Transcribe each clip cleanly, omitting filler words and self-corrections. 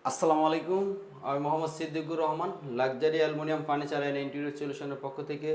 আসসালামু আলাইকুম। আমি Mohammad Siddiqur Rahman, luxury aluminium furniture and interior সলিউশনের পক্ষ থেকে।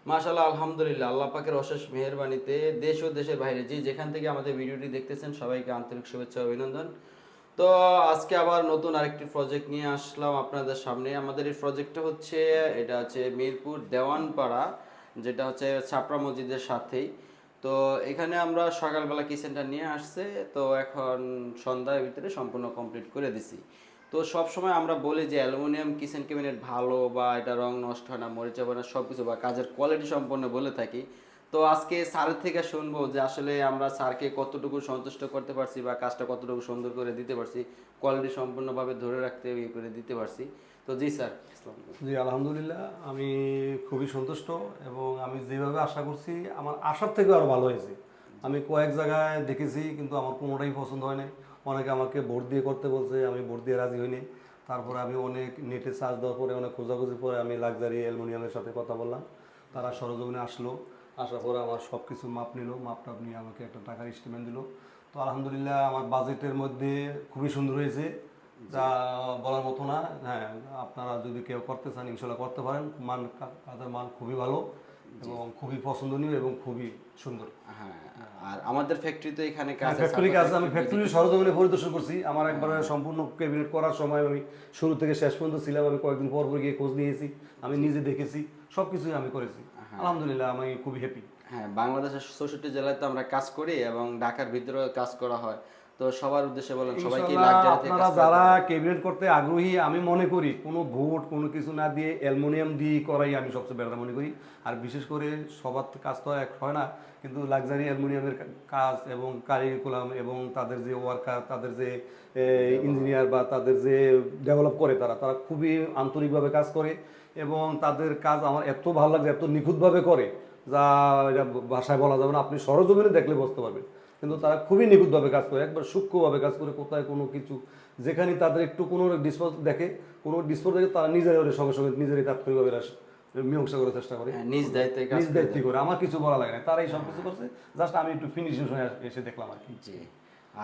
মাশাআল্লাহ, আলহামদুলিল্লাহ, আল্লাহ পাকের অশেষ মেহেরবানিতে দেশ ও দেশের বাইরে যে যেখান থেকে আমাদের ভিডিওটি দেখতেছেন সবাইকে আন্তরিক শুভেচ্ছা ও অভিনন্দন। তো আজকে আবার নতুন আরেকটি প্রজেক্ট নিয়ে আসলাম আপনাদের সামনে। আমাদের এই প্রজেক্টটা হচ্ছে, এটা হচ্ছে মিরপুর দেওয়ানপাড়া, যেটা হচ্ছে ছাপড়া মসজিদের সাথেই। তো এখানে আমরা সকালবেলা কিচেনটা নিয়ে আসছে, তো এখন সন্ধ্যার ভিতরে সম্পূর্ণ কমপ্লিট করে দিছি। তো সব সময় আমরা বলি যে অ্যালুমিনিয়াম কিচেন ক্যাবিনেট ভালো, বা এটা রং নষ্ট হয় না, মরিচা হয় না, সব কিছু, বা কাজের কোয়ালিটি সম্পন্ন বলে থাকি। তো আজকে স্যারের থেকে শুনবো যে আসলে আমরা স্যারকে কতটুকু সন্তুষ্ট করতে পারছি, বা কাজটা কতটুকু সুন্দর করে দিতে পারছি, কোয়ালিটি সম্পূর্ণভাবে ধরে রাখতে ইয়ে করে দিতে পারছি। তো জি স্যার, আসসালামু আলাইকুম। জি আলহামদুলিল্লাহ, আমি খুবই সন্তুষ্ট এবং আমি যেভাবে আশা করছি আমার আশার থেকেও আরও ভালো হয়েছে। আমি কয়েক জায়গায় দেখেছি কিন্তু আমার কোনোটাই পছন্দ হয় নাই। অনেকে আমাকে ভোট দিয়ে করতে বলছে, আমি ভোট দিয়ে রাজি হইনি। তারপরে আমি অনেক নেটে সার্চ দেওয়ার পরে অনেক খোঁজাখুঁজি পরে আমি লাক্সারি অ্যালুমিনিয়ামের সাথে কথা বললাম। তারা সরজমিনে আসলো, আসার পরে আমার সব কিছু মাপ নিল, মাপটা নিয়ে আমাকে একটা টাকার স্টেটমেন্ট দিল। তো আলহামদুলিল্লাহ আমার বাজেটের মধ্যে খুবই সুন্দর হয়েছে, যা বলার মতো না। হ্যাঁ, আপনারা যদি কেউ করতে চান ইনশাল্লাহ করতে পারেন। কাজের মান খুবই ভালো জি। এবং খুবই পছন্দনীয় এবং খুবই সুন্দর। হ্যাঁ, আর আমাদের ফ্যাক্টরি তো এখানে হ্যাঁ, কাছে, ফ্যাক্টরি ছাপা কাজ আমি ফ্যাক্টরি ভিজিট। ফ্যাক্টরির সরজমিনে পরিদর্শন করছি। আমার একবারে হ্যাঁ, সম্পূর্ণ ক্যাবিনেট করার সময় আমি শুরু থেকে শেষ পর্যন্ত ছিলাম। আমি কয়েকদিন পর পর গিয়ে খোঁজ নিয়েছি, আমি জি। নিজে দেখেছি, সব কিছুই আমি করেছি। হ্যাঁ, আলহামদুলিল্লাহ আমি খুবই হ্যাপি। হ্যাঁ, বাংলাদেশের 64 জেলায় তো আমরা কাজ করি, এবং ঢাকার ভিতরেও কাজ করা হয়। তো সবার উদ্দেশ্যে বলেন, সবাইকে ইনশাল্লাহ লাক্সারি থেকে আপনারা কাজ করাতে যারা হবে। ক্যাবিনেট করতে আগ্রহী, আমি মনে করি কোনো ভোট কোনো কিছু না দিয়ে অ্যালুমিনিয়াম দিয়ে করাই আমি সবচেয়ে বেটার মনে করি। আর বিশেষ করে সবার তো কাজ তো এক হয় না, কিন্তু লাক্সারি অ্যালুমিনিয়ামের কাজ এবং কারিকুলাম এবং তাদের যে ওয়ার্কার, তাদের যে ব্যবহার। ইঞ্জিনিয়ার বা তাদের যে ডেভেলপ করে, তারা তারা খুবই আন্তরিকভাবে কাজ করে এবং তাদের কাজ আমার এত ভালো লাগে, এত নিখুঁতভাবে করে যা এটা ভাষায় বলা যাবে না। আপনি সরজমিনে দেখলে বুঝতে পারবেন। কিন্তু জি। তারা খুবই নিখুঁতভাবে কাজ করে, একবার সূক্ষ্মভাবে কাজ করে। কোথায় কোনো কিছু যেখানে তাদের একটু কোনো ডিসপোজ দেখে, কোনো ডিসপোজ দেখে, তারা নিজেরাই ওদের সঙ্গে সঙ্গে নিজেরই তাৎক্ষণিকভাবে মীমাংসা করার চেষ্টা করে। হ্যাঁ, নিজ দায়িত্বে কাজ নিজ করে দায়িত্ব দেয়। করে, আমার কিছু বলা লাগে না, তারাই সব কিছু করছে। জাস্ট আমি একটু ফিনিশিং সময় এসে দেখলাম আর কি। জি।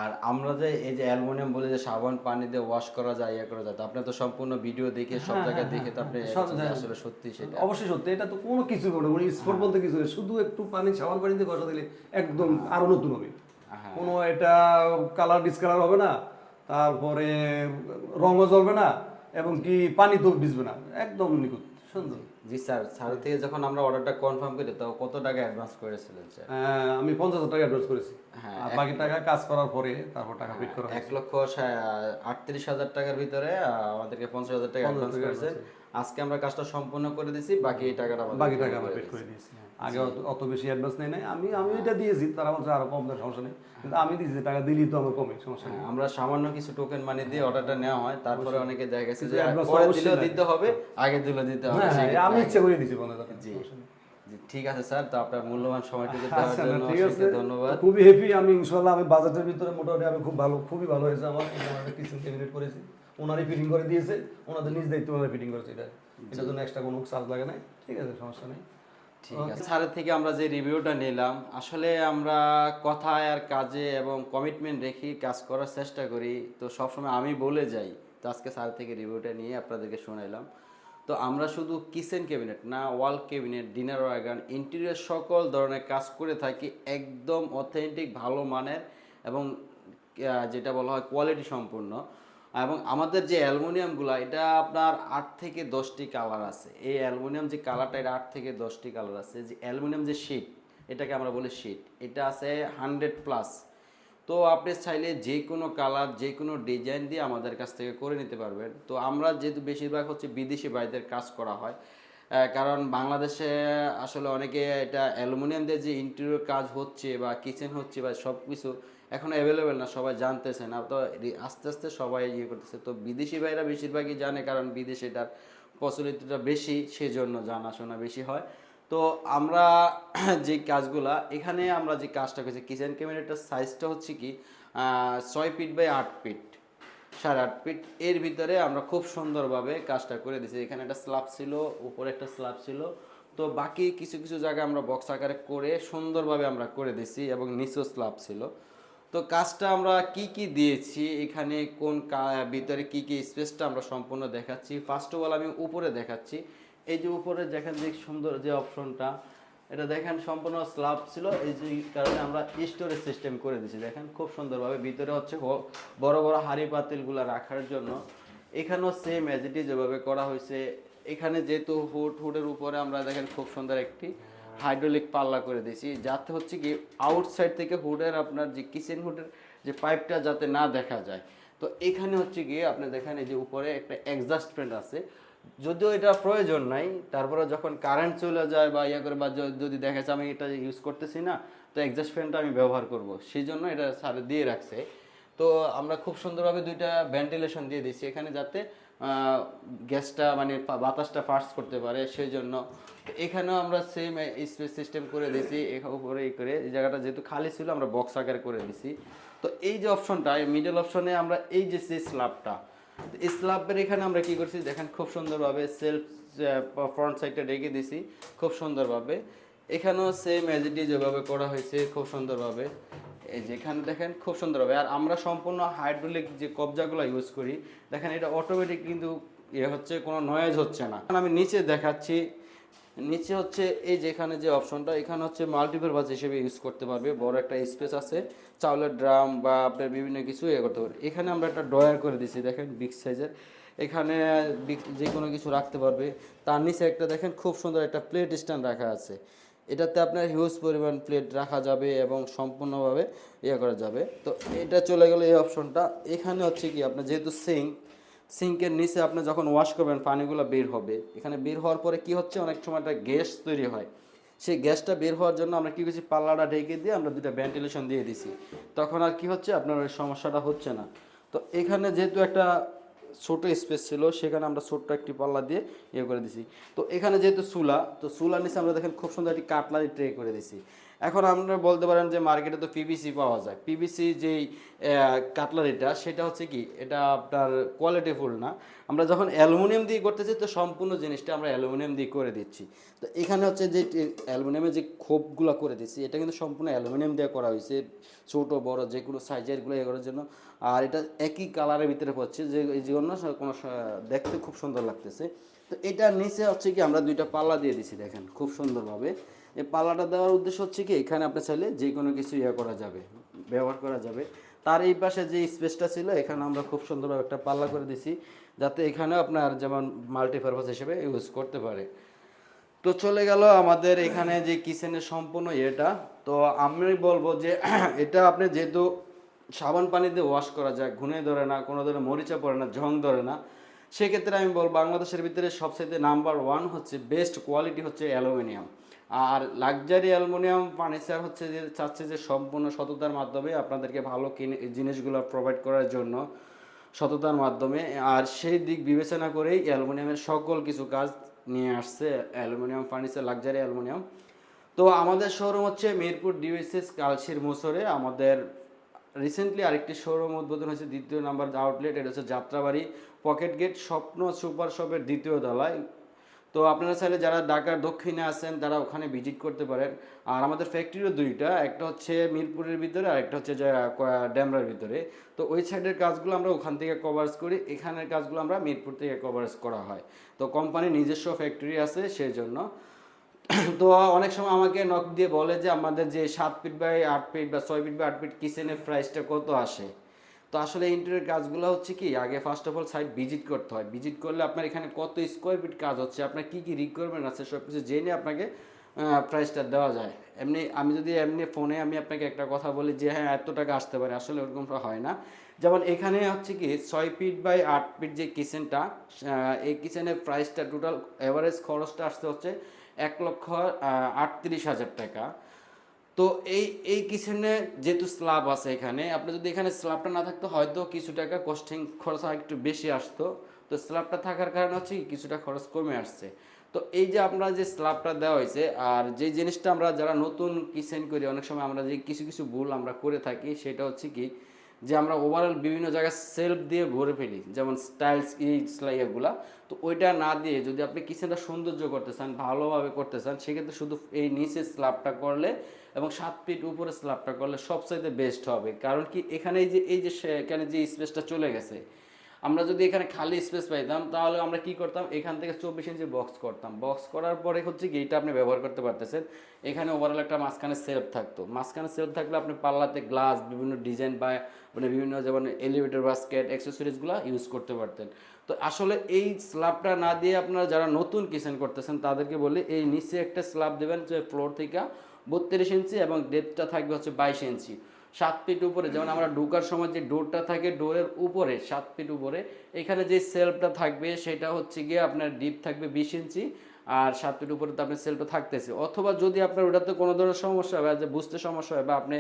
আর আমরা যে এই যে অ্যালুমিনিয়াম বলে যে সাবান পানি দিয়ে ওয়াশ করা যায়, ইয়ে করা যায়, তো আপনি তো সম্পূর্ণ ভিডিও দেখে সব হ্যাঁ হ্যাঁ জায়গায় হ্যাঁ দেখে তো হ্যাঁ, আপনি সব যে আসলে সত্যি সেটা। অবশ্যই সত্যি। এটা তো কোনো কিছু করে কোনো স্পোর্ট হ্যাঁ, বলতে কিছু নেই, শুধু একটু পানি সাবান পানিতে ঘষা দিলে একদম হ্যাঁ, আরো নতুন হবে। হ্যাঁ। কোনো এটা কালার ডিসকালার হবে না, তারপরে রঙও জ্বলবে না, এবং জি, কি পানি তো ভিজবে না, একদম নিখুঁত জি। সুন্দর। জি স্যার, স্যারের থেকে যখন আমরা অর্ডারটা কনফার্ম করি, তো কত টাকা অ্যাডভান্স করেছিলেন স্যার? আমি 50,000 টাকা অ্যাডভান্স করেছি, হ্যাঁ, আর বাকি টাকা কাজ করার পরে তারপর টাকা পেড হ্যাঁ, করা এক হয়েছে। লক্ষ 38,000 টাকার ভিতরে আমাদেরকে 50,000 টাকা 50,000 অ্যাডভান্স টাকা করেছে। অ্যাডভান্স। আজকে আমরা কাজটা সম্পূর্ণ করে দিছি, বাকি এই টাকাটা বাকি আমাদেরকে টাকা পেমেন্ট আমরা করে পেড করে দিয়েছি। দিয়েছি। হ্যাঁ, আগে জি। অত বেশি অ্যাডভান্স নেই নাই, আমি হ্যাঁ, এটা দিয়েছি, তারা বলছে আরো কম দেয়, সমস্যা নেই। কিন্তু আমি দিয়েছি, টাকা দিলেই তো আমার কমে, সমস্যা হ্যাঁ, নেই। আমরা সামান্য কিছু টোকেন মানি দিয়ে অর্ডারটা নেওয়া হয়, তারপরে অবশ্যই অনেকে দেখা গেছে কিছু যে অ্যাডভান্স তো পরে অবশ্যই দিলেও লাগে। দিতে হবে, আগে দিলেও দিতে হবে, হ্যাঁ হ্যাঁ, সেক্ষেত্রে আমি আগে। ইচ্ছা করে দিয়েছি 50,000 টাকা, জি। সমস্যা নেই। জি, ঠিক আছে স্যার, তো আপনার মূল্যবান সময়টুকু দেওয়ার আচ্ছা, না জন্য ঠিক আছে। অসংখ্য তো ধন্যবাদ। খুবই হ্যাপি আমি, ইনশাল্লাহ আমি বাজেটের ভিতরে মোটামুটি আমি খুব ভালো, খুবই ভালো হয়েছে আমার। আমার কিচেন ক্যাবিনেট করেছি, ওনারই ফিটিং করে দিয়েছে, ওনাদের নিজ দায়িত্ব ওনারা ফিটিং করেছে। এটার জি, জন্য এক্সট্রা কোনো চার্জ লাগে নাই, ঠিক আছে, সমস্যা নেই। ঠিক আছে ওকে। স্যারের থেকে আমরা যে রিভিউটা নিলাম, আসলে আমরা কথায় আর কাজে এবং কমিটমেন্ট রেখে কাজ করার চেষ্টা করি। তো সবসময় আমি বলে যাই, তো আজকে স্যার থেকে রিভিউটা নিয়ে আপনাদেরকে শোনাইলাম। তো আমরা শুধু কিচেন ক্যাবিনেট না, ওয়াল ক্যাবিনেট, ডিনার ওয়াগান, ইন্টেরিয়র সকল ধরনের কাজ করে থাকি, একদম অথেন্টিক ভালো মানের, এবং যেটা বলা হয় কোয়ালিটি সম্পূর্ণ। এবং আমাদের যে অ্যালুমিনিয়ামগুলো, এটা আপনার 8 থেকে 10টি কালার আছে। এই অ্যালুমিনিয়াম যে কালারটা, এটা 8 থেকে 10টি কালার আছে। যে অ্যালুমিনিয়াম যে শিট, এটাকে আমরা বলি শিট, এটা আছে 100+। তো আপনি চাইলে যে কোনো কালার, যে কোনো ডিজাইন দিয়ে আমাদের কাছ থেকে করে নিতে পারবেন। তো আমরা যেহেতু বেশিরভাগ হচ্ছে বিদেশি ভাইদের কাজ করা হয়, কারণ বাংলাদেশে আসলে অনেকে এটা অ্যালুমিনিয়াম দিয়ে যে ইন্টেরিয়র কাজ হচ্ছে বা কিচেন হচ্ছে বা সব কিছু এখন অ্যাভেলেবেল না, সবাই জানতেছে না। তো আস্তে আস্তে সবাই ইয়ে করতেছে। তো বিদেশি ভাইরা বেশিরভাগই জানে, কারণ বিদেশে এটার প্রচলিতটা বেশি, সেজন্য জানাশোনা বেশি হয়। তো আমরা যে কাজগুলা এখানে, আমরা যে কাজটা করেছি, কিচেন ক্যাবিনেটের সাইজটা হচ্ছে কি 6 ফিট বাই 8 ফিট, 8.5 ফিট। এর ভিতরে আমরা খুব সুন্দরভাবে কাজটা করে দিয়েছি। এখানে একটা স্ল্যাব ছিল, উপরে একটা স্ল্যাব ছিল। তো বাকি কিছু কিছু জায়গায় আমরা বক্স আকারে করে সুন্দরভাবে আমরা করে দিছি, এবং নিচেও স্ল্যাব ছিল। তো তো কাজটা আমরা কি কি দিয়েছি এখানে, কোন ভিতরে কি কি স্পেসটা আমরা সম্পূর্ণ দেখাচ্ছি। ফার্স্ট অফ অল আমি উপরে দেখাচ্ছি। এই যে উপরে দেখেন যে সুন্দর যে অপশনটা, এটা দেখেন সম্পূর্ণ স্ল্যাব ছিল, এই যে কারণে আমরা স্টোরেজ সিস্টেম করে দিয়েছি। দেখেন খুব সুন্দরভাবে ভিতরে হচ্ছে বড় বড় হাঁড়ি পাতিলগুলো রাখার জন্য। এখানেও সেম অ্যাজ ইট ইজ যেভাবে করা হয়েছে। এখানে যেহেতু হুডের উপরে আমরা দেখেন খুব সুন্দর একটি হাইড্রোলিক পাল্লা করে দিয়েছি, যাতে হচ্ছে কি আউটসাইড থেকে হুডের আপনার যে কিচেন হুডের যে পাইপটা যাতে না দেখা যায়। তো এখানে হচ্ছে গিয়ে আপনি দেখেন এই যে উপরে একটা এক্সস্ট ফ্যান আছে, যদিও এটা প্রয়োজন নাই, তারপরে যখন কারেন্ট চলে যায় বা ইয়া করে বা যদি দেখা যাচ্ছে আমি এটা ইউজ করতেছি না, তো এক্সস্ট ফ্যানটা আমি ব্যবহার করব, সেই জন্য এটা সারে দিয়ে রাখছে। তো আমরা খুব সুন্দরভাবে দুইটা ভেন্টিলেশন দিয়ে দিচ্ছি এখানে, যাতে গ্যাসটা মানে বাতাসটা পাস করতে পারে সেই জন্য। এখানেও আমরা সেম স্পেস সিস্টেম করে দিয়েছি, উপরে এই করে এই জায়গাটা যেহেতু খালি ছিল আমরা বক্স আকারে করে দিছি। তো এই যে অপশনটা, মিডল অপশনে আমরা এই যে স্ল্যাবটা, স্ল্যাবের এখানে আমরা কি করছি দেখেন খুব সুন্দরভাবে সেলফ ফ্রন্ট সাইডটা রেখে দিছি খুব সুন্দরভাবে। এখানেও সেম অ্যাজ ইট ইজ যেভাবে করা হয়েছে খুব সুন্দরভাবে। এই যেখানে দেখেন খুব সুন্দরভাবে, আর আমরা সম্পূর্ণ হাইড্রোলিক যে কবজাগুলো ইউজ করি, দেখেন এটা অটোমেটিক কিন্তু হচ্ছে, কোনো নয়েজ হচ্ছে না। আমি নিচে দেখাচ্ছি, নিচে হচ্ছে এই যেখানে যে অপশনটা, এখানে হচ্ছে মাল্টিপারপাস হিসেবে ইউজ করতে পারবে, বড় একটা স্পেস আছে, চাউলের ড্রাম বা আপনার বিভিন্ন কিছু করতে পারবে। এখানে আমরা একটা ড্রয়ার করে দিছি দেখেন বিগ সাইজের, এখানে যে কোনো কিছু রাখতে পারবে। তার নিচে একটা দেখেন খুব সুন্দর একটা প্লেট স্ট্যান্ড রাখা আছে, এটাতে আপনার হিউজ পরিমাণ প্লেট রাখা যাবে এবং সম্পূর্ণভাবে করা যাবে। তো এটা চলে গেল এই অপশনটা। এখানে হচ্ছে কি আপনার যেহেতু সিঙ্কের নিচে আপনি যখন ওয়াশ করবেন পানিগুলো বের হবে, এখানে বের হওয়ার পরে কি হচ্ছে অনেক সময় একটা গ্যাস তৈরি হয়, সেই গ্যাসটা বের হওয়ার জন্য আমরা কি করছি পাল্লাটা ঢেকে দিয়ে আমরা দুটো ভেন্টিলেশন দিয়ে দিছি, তখন আর কি হচ্ছে আপনার ওই সমস্যাটা হচ্ছে না। তো এখানে যেহেতু একটা ছোট স্পেস ছিল, সেখানে আমরা ছোট্ট একটি পাল্লা দিয়ে করে দিছি। তো এখানে যেহেতু চুলা, তো চুলার নিচে আমরা দেখেন খুব সুন্দর একটি কাটলারি ট্রে করে দিছি। এখন আপনারা বলতে পারেন যে মার্কেটে তো পিভিসি পাওয়া যায়, পিভিসি যেই কাটলারিটা সেটা হচ্ছে কি এটা আপনার কোয়ালিটিফুল না। আমরা যখন অ্যালুমিনিয়াম দিয়ে করতেছি তো সম্পূর্ণ জিনিসটা আমরা অ্যালুমিনিয়াম দিয়ে করে দিচ্ছি। তো এখানে হচ্ছে যে অ্যালুমিনিয়ামের যে খোপগুলো করে দিচ্ছি, এটা কিন্তু সম্পূর্ণ অ্যালুমিনিয়াম দিয়ে করা হয়েছে, ছোট বড় যে কোনো সাইজেরগুলো করার জন্য। আর এটা একই কালারের ভিতরে পড়ছে, যে এই জন্য কোনো দেখতে খুব সুন্দর লাগতেছে। তো এটার নিচে হচ্ছে কি আমরা দুইটা পাল্লা দিয়ে দিছি দেখেন খুব সুন্দরভাবে। এই পাল্লাটা দেওয়ার উদ্দেশ্য হচ্ছে কি এখানে আপনি চাইলে যে কোনো কিছু করা যাবে, ব্যবহার করা যাবে। তার এই পাশে যে স্পেসটা ছিল এখানে আমরা খুব সুন্দরভাবে একটা পাল্লা করে দিছি, যাতে এখানেও আপনার যেমন মাল্টিপারপাস হিসেবে ইউজ করতে পারে। তো চলে গেল আমাদের এখানে যে কিচেনের সম্পূর্ণ এটা। তো আমি বলবো যে এটা আপনি যেহেতু সাবান পানি দিয়ে ওয়াশ করা যায়, ঘুনে ধরে না, কোনো ধরনের মরিচা পড়ে না, ঝং ধরে না, সেক্ষেত্রে আমি বলবো বাংলাদেশের ভিতরে সবচেয়ে নাম্বার ওয়ান হচ্ছে বেস্ট কোয়ালিটি হচ্ছে অ্যালুমিনিয়াম। আর লাক্সারি অ্যালুমিনিয়াম ফার্নিচার হচ্ছে যে চাচ্ছে যে সম্পূর্ণ সততার মাধ্যমে আপনাদেরকে ভালো জিনিসগুলো প্রোভাইড করার জন্য, সততার মাধ্যমে। আর সেই দিক বিবেচনা করেই অ্যালুমিনিয়ামের সকল কিছু কাজ নিয়ে আসছে অ্যালুমিনিয়াম ফার্নিচার, লাক্সারি অ্যালুমিনিয়াম। তো আমাদের শোরুম হচ্ছে মিরপুর ডিওএসএস কালশির মোসরে। আমাদের রিসেন্টলি আরেকটি শোরুম উদ্বোধন হয়েছে, দ্বিতীয় নাম্বার আউটলেট, এটা হচ্ছে যাত্রাবাড়ি পকেট গেট স্বপ্ন সুপার শপের দ্বিতীয় তলায়। তো আপনারা চাইলে যারা ঢাকার দক্ষিণে আছেন তারা ওখানে ভিজিট করতে পারেন। আর আমাদের ফ্যাক্টরিও দুইটা, একটা হচ্ছে মিরপুরের ভিতরে আর একটা হচ্ছে যে ড্যামরার ভিতরে। তো ওই সাইডের কাজগুলো আমরা ওখান থেকে কভারেজ করি, এখানের কাজগুলো আমরা মিরপুর থেকে কভারেজ করা হয়। তো কোম্পানির নিজস্ব ফ্যাক্টরি আছে সেই জন্য। তো অনেক সময় আমাকে নক দিয়ে বলে যে আমাদের যে 7 ফিট বাই 8 ফিট বা 6 ফিট বাই 8 ফিট কিচেনের প্রাইসটা কত আসে। তো আসলে ইন্টেরিয়র কাজগুলো হচ্ছে কি আগে first of all site visit করতে হয়, ভিজিট করলে আপনার এখানে কত স্কোয়ার ফিট কাজ হচ্ছে, আপনার কী কী রিকোয়ারমেন্ট আছে সব কিছু জেনে আপনাকে প্রাইসটা দেওয়া যায়। এমনি আমি যদি এমনি ফোনে আমি আপনাকে একটা কথা বলি যে হ্যাঁ এত টাকা আসতে পারে, আসলে ওরকমটা হয় না। যেমন এখানে হচ্ছে কি 6 ফিট বাই 8 ফিট যে কিচেনটা, এই কিচেনের প্রাইসটা টোটাল অ্যাভারেজ খরচটা আসতে হচ্ছে 1,38,000 টাকা। তো এই কিচেনে যেহেতু স্ল্যাব আছে এখানে, আপনি যদি এখানে স্ল্যাবটা না থাকতো হয়তো কিছু টাকা কস্টিং খরচ একটু বেশি আসতো। তো স্ল্যাবটা থাকার কারণে হচ্ছে কিছুটা খরচ কমে আসছে। তো এই যে আমরা যে স্ল্যাবটা দেওয়া হয়েছে, আর যে জিনিসটা আমরা যারা নতুন কিচেন করি অনেক সময় আমরা যে কিছু কিছু ভুল আমরা করে থাকি, সেটা হচ্ছে কি যে আমরা ওভারঅল বিভিন্ন জায়গায় সেলফ দিয়ে ভরে ফেলি, যেমন স্টাইলস এগুলা, তো ওইটা না দিয়ে যদি আপনি কিচেনটা সৌন্দর্য করতে চান, ভালোভাবে করতে চান, সেক্ষেত্রে শুধু এই নিচের স্ল্যাবটা করলে এবং 7 ফিট উপরে স্ল্যাবটা করলে সবচাইতে বেস্ট হবে। কারণ কি এখানে এই যে এখানে যে স্পেসটা চলে গেছে, আমরা যদি এখানে খালি স্পেস পাইতাম তাহলে আমরা কি করতাম, এখান থেকে 24 ইঞ্চি বক্স করতাম। বক্স করার পরে হচ্ছে কি এইটা আপনি ব্যবহার করতে পারতেছেন। এখানে ওভারঅল একটা মাঝখানে সেলফ থাকতো, মাঝখানে সেলফ থাকলে আপনি পাল্লাতে গ্লাস বিভিন্ন ডিজাইন বা মানে বিভিন্ন যেমন এলিভেটর বাস্কেট অ্যাক্সেসরিজগুলো ইউজ করতে পারতেন। তো আসলে এই স্ল্যাবটা না দিয়ে আপনারা যারা নতুন কিচেন করতেছেন তাদেরকে বলি এই নিচে একটা স্ল্যাব দেবেন, যে ফ্লোর থেকে 32 ইঞ্চি এবং ডেপথটা থাকবে হচ্ছে 22 ইঞ্চি। 7 ফিট উপরে, যেমন আমরা ঢোকার সময় যে ডোরটা থাকে ডোরের উপরে 7 ফিট উপরে এখানে যে সেলফটা থাকবে সেটা হচ্ছে গিয়ে আপনার ডিপ থাকবে 20 ইঞ্চি, আর 7 ফিট উপরে তো আপনার সেলফটা থাকতেছে। অথবা যদি আপনার ওটাতে কোনো ধরনের সমস্যা হয়, যে বুঝতে সমস্যা হয় বা আপনি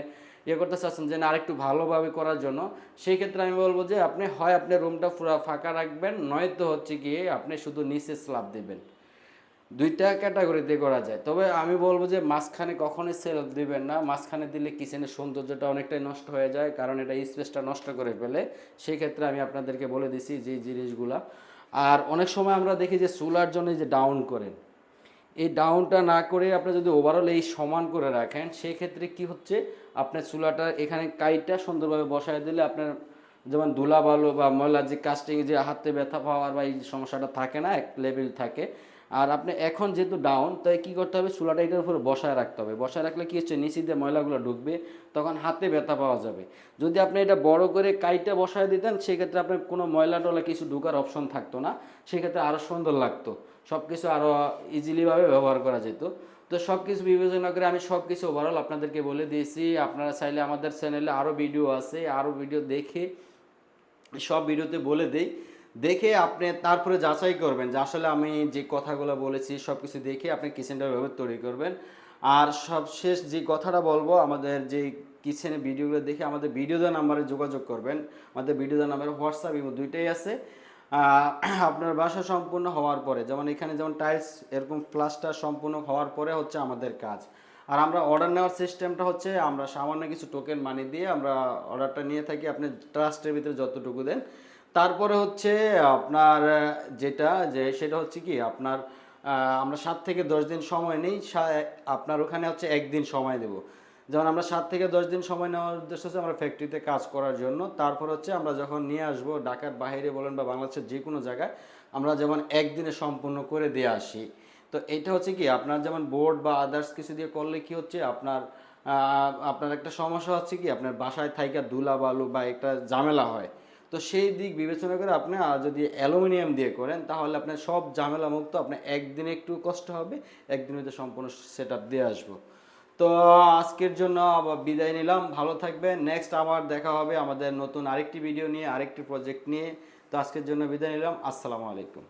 ইয়ে করতে চাচ্ছেন যে না আরেকটু ভালোভাবে করার জন্য, সেই ক্ষেত্রে আমি বলবো যে আপনি হয় আপনার রুমটা পুরো ফাঁকা রাখবেন, নয়তো হচ্ছে গিয়ে আপনি শুধু নিচে স্ল্যাব দিবেন। দুইটা ক্যাটাগরিতে করা যায়, তবে আমি বলবো যে মাঝখানে কখনোই সেলফ দিবেন না। মাঝখানে দিলে কিচেনের সৌন্দর্যটা অনেকটাই নষ্ট হয়ে যায়, কারণ এটা স্পেসটা নষ্ট করে ফেলে। সেই ক্ষেত্রে আমি আপনাদেরকে বলে দিছি যে জিনিসগুলা। আর অনেক সময় আমরা দেখি যে চুলার জন্য যে ডাউন করেন, এই ডাউনটা না করে আপনি যদি ওভারঅল এই সমান করে রাখেন, সেই ক্ষেত্রে কি হচ্ছে, আপনার চুলাটা এখানে কাইটা সুন্দরভাবে বসায় দিলে আপনার যেমন ধুলা বালু বা ময়লা যে কাস্টিং যে হাতে ব্যথা পাওয়ার বা এই সমস্যাটা থাকে না, এক লেভেল থাকে। আর আপনি এখন যেহেতু ডাউন, তাই কী করতে হবে, চুলাটা এটার উপরে বসায় রাখতে হবে। বসায় রাখলে কী হচ্ছে, নিচে দিয়ে ময়লাগুলো ঢুকবে, তখন হাতে ব্যথা পাওয়া যাবে। যদি আপনি এটা বড় করে কাইটা বসায় দিতেন, সেক্ষেত্রে আপনার কোনো ময়লা টলা কিছু ঢুকার অপশন থাকতো না, সেক্ষেত্রে আরও সুন্দর লাগতো, সব কিছু আরও ইজিলিভাবে ব্যবহার করা যেত। তো সব কিছু বিবেচনা করে আমি সব কিছু ওভারঅল আপনাদেরকে বলে দিয়েছি। আপনারা চাইলে আমাদের চ্যানেলে আরও ভিডিও আছে, আরও ভিডিও দেখে সব ভিডিওতে বলে দেই, দেখে আপনি তারপরে যাচাই করবেন যে আসলে আমি যে কথাগুলো বলেছি সব কিছু দেখে আপনি কিচেনটা ভাবে তৈরি করবেন। আর সবশেষ যে কথাটা বলবো, আমাদের যে কিচেনের ভিডিওগুলো দেখে আমাদের ভিডিও দেওয়া নাম্বারে যোগাযোগ করবেন। আমাদের ভিডিও দেওয়া নাম্বারে হোয়াটসঅ্যাপ এবং দুইটাই আছে। আপনার বাসা সম্পূর্ণ হওয়ার পরে, যেমন এখানে যেমন টাইলস এরকম প্লাস্টার সম্পূর্ণ হওয়ার পরে হচ্ছে আমাদের কাজ। আর আমরা অর্ডার নেওয়ার সিস্টেমটা হচ্ছে আমরা সামান্য কিছু টোকেন মানি দিয়ে আমরা অর্ডারটা নিয়ে থাকি, আপনি ট্রাস্টের ভিতরে যতটুকু দেন। তারপরে হচ্ছে আপনার যেটা যে সেটা হচ্ছে কি আপনার আমরা 7 থেকে 10 দিন সময় নেই, আপনার ওখানে হচ্ছে 1 দিন সময় দেব। যেমন আমরা 7 থেকে 10 দিন সময় নেওয়ার উদ্দেশ্য হচ্ছে আমরা ফ্যাক্টরিতে কাজ করার জন্য। তারপর হচ্ছে আমরা যখন নিয়ে আসবো ঢাকার বাইরে বলেন বা বাংলাদেশের যে কোনো জায়গায়, আমরা যেমন একদিনে সম্পূর্ণ করে দিয়ে আসি। তো এটা হচ্ছে কি আপনার যেমন বোর্ড বা আদার্স কিছু দিয়ে করলে কি হচ্ছে আপনার আপনার একটা সমস্যা হচ্ছে কি আপনার বাসায় থাইকা ধুলা বালু বা একটা ঝামেলা হয়। তো সেই দিক বিবেচনা করে আপনি যদি অ্যালুমিনিয়াম দিয়ে করেন তাহলে আপনার সব ঝামেলা মুক্ত, আপনার একদিনে একটু কষ্ট হবে, একদিন হয়তো সম্পূর্ণ সেট আপ দিয়ে আসবো। তো আজকের জন্য আবার বিদায় নিলাম, ভালো থাকবেন। নেক্সট আবার দেখা হবে আমাদের নতুন আরেকটি ভিডিও নিয়ে, আরেকটি প্রজেক্ট নিয়ে। তো আজকের জন্য বিদায় নিলাম, আসসালামু আলাইকুম।